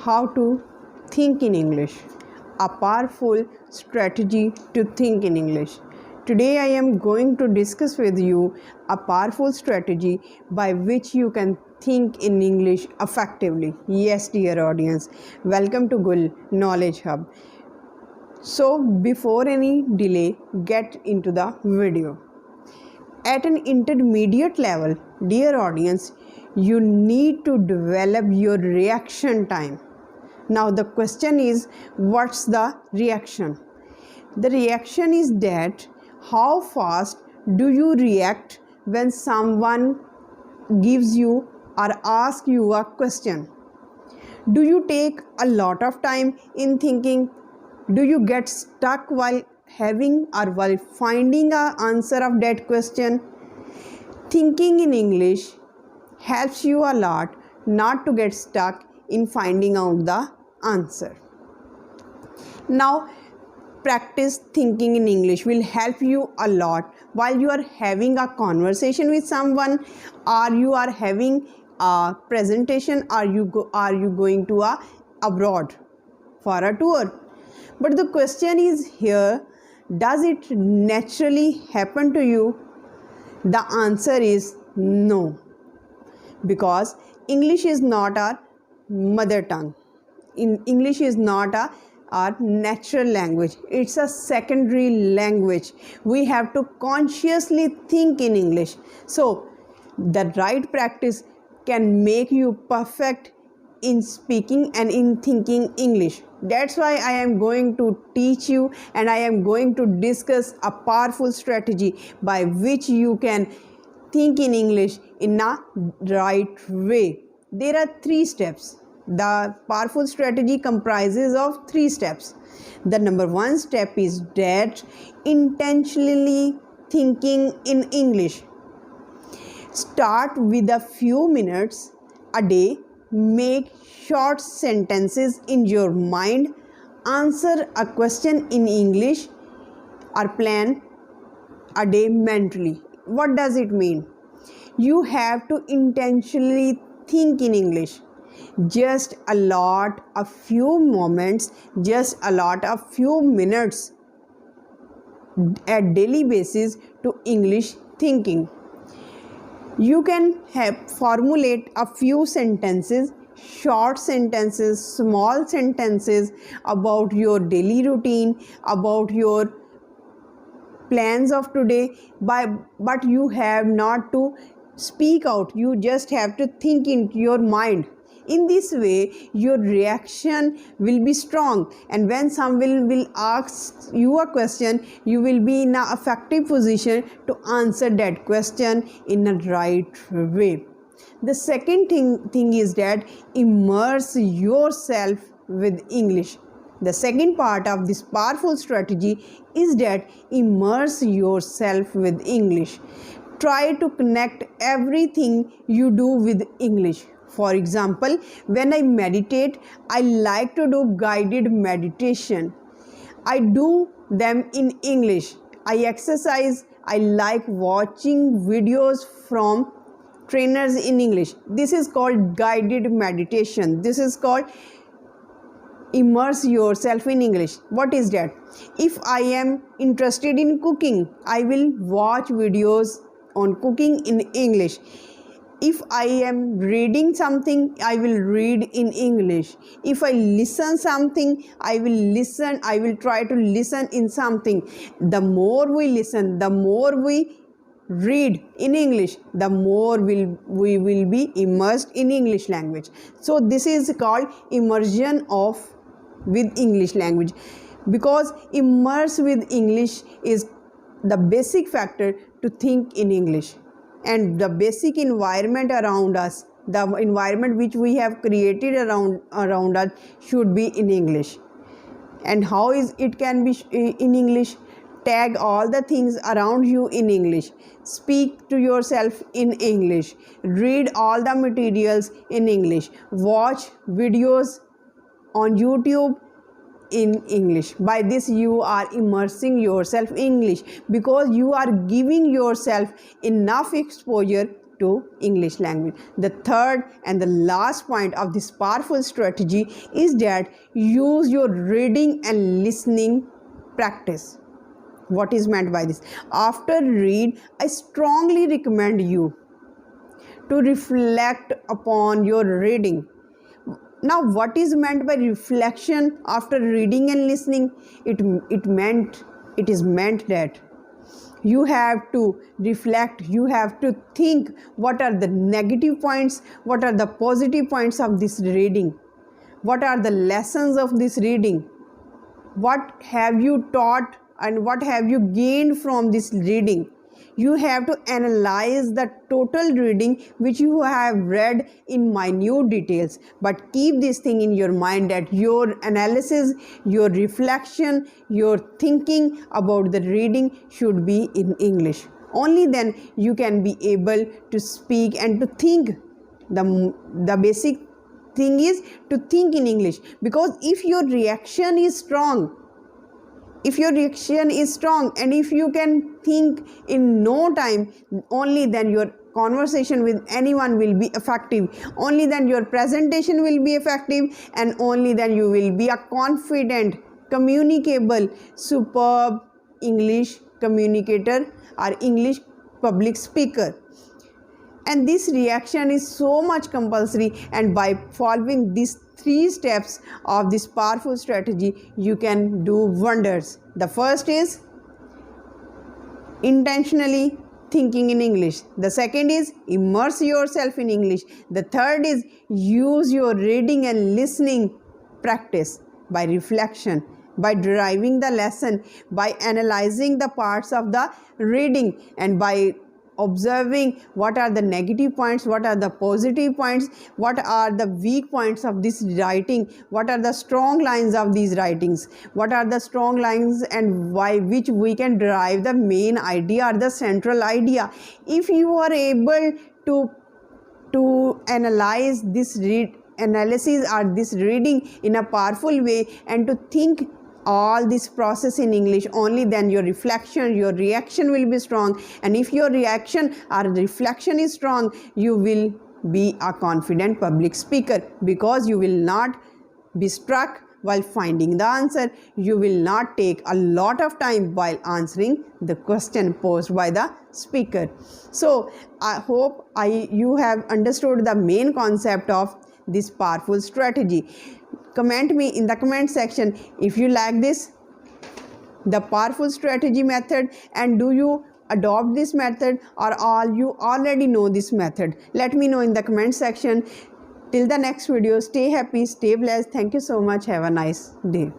how to think in English, a powerful strategy to think in English. Today I am going to discuss with you a powerful strategy by which you can think in English effectively. Yes, dear audience, welcome to Gul Knowledge Hub. So before any delay, get into the video. At an intermediate level, dear audience, you need to develop your reaction time. Now the question is, what's the reaction? The reaction is that how fast do you react when someone gives you or asks you a question? Do you take a lot of time in thinking? Do you get stuck while having or while finding an answer of that question? Thinking in English helps you a lot not to get stuck in finding out the answer. Now, practice thinking in English will help you a lot while you are having a conversation with someone, or you are having a presentation, or are you going to abroad for a tour. But the question is here, does it naturally happen to you? The answer is no, because English is not our mother tongue. English is not our natural language. It's a secondary language. We have to consciously think in English. So the right practice can make you perfect in speaking and in thinking English. That's why I am going to teach you, and I am going to discuss a powerful strategy by which you can think in English in a right way. There are 3 steps. The powerful strategy comprises of 3 steps. The number 1 step is that intentionally thinking in English. Start with a few minutes a day. Make short sentences in your mind. Answer a question in English or plan a day mentally. What does it mean? You have to intentionally think in English. Just allot a few moments, just allot a few minutes at daily basis to English thinking. You can formulate a few sentences, short sentences, small sentences about your daily routine, about your plans of today, but you have not to speak out. You just have to think in your mind. In this way, your reaction will be strong, and when someone will ask you a question, you will be in an effective position to answer that question in a right way. The second thing is that immerse yourself with English. The second part of this powerful strategy is that immerse yourself with English. Try to connect everything you do with English. For example, when I meditate, I like to do guided meditation. I do them in English. I exercise. I like watching videos from trainers in English. This is called guided meditation. This is called immerse yourself in English. What is that? If I am interested in cooking, I will watch videos on cooking in English. If I am reading something, I will read in English. If I listen something, I will try to listen in something. The more we listen, the more we read in English, the more we will be immersed in English language. So this is called immersion with English language, because immerse with English is the basic factor to think in English. And the basic environment around us, the environment which we have created around us, should be in English. And how is it can be in English? Tag all the things around you in English. Speak to yourself in English. Read all the materials in English. Watch videos on YouTube in English. By this you are immersing yourself in English, because you are giving yourself enough exposure to English language. The third and the last point of this powerful strategy is that use your reading and listening practice. What is meant by this? After read, I strongly recommend you to reflect upon your reading. Now, what is meant by reflection after reading and listening? It is meant that you have to reflect, you have to think what are the negative points, what are the positive points of this reading, what are the lessons of this reading, what have you taught and what have you gained from this reading. You have to analyze the total reading which you have read in minute details, but keep this thing in your mind that your analysis, your reflection, your thinking about the reading should be in English. Only then you can be able to speak and to think. The basic thing is to think in English, because if your reaction is strong, and if you can think in no time, only then your conversation with anyone will be effective, only then your presentation will be effective, and only then you will be a confident, communicable, superb English communicator or English public speaker. And this reaction is so much compulsory, and by following these 3 steps of this powerful strategy, you can do wonders. The first is intentionally thinking in English. The second is immerse yourself in English. The third is use your reading and listening practice by reflection, by deriving the lesson, by analyzing the parts of the reading, and by observing what are the negative points, what are the positive points, what are the weak points of this writing, what are the strong lines of these writings, what are the strong lines and by which we can derive the main idea or the central idea. If you are able to analyze this analysis or this reading in a powerful way and to think all this process in English, only then your reflection, your reaction will be strong. And if your reaction or reflection is strong, you will be a confident public speaker, because you will not be struck while finding the answer. You will not take a lot of time while answering the question posed by the speaker. So I hope you have understood the main concept of this powerful strategy. Comment me in the comment section if you like this, the powerful strategy method, and do you adopt this method, or you already know this method. Let me know in the comment section. Till the next video, stay happy, stay blessed. Thank you so much. Have a nice day.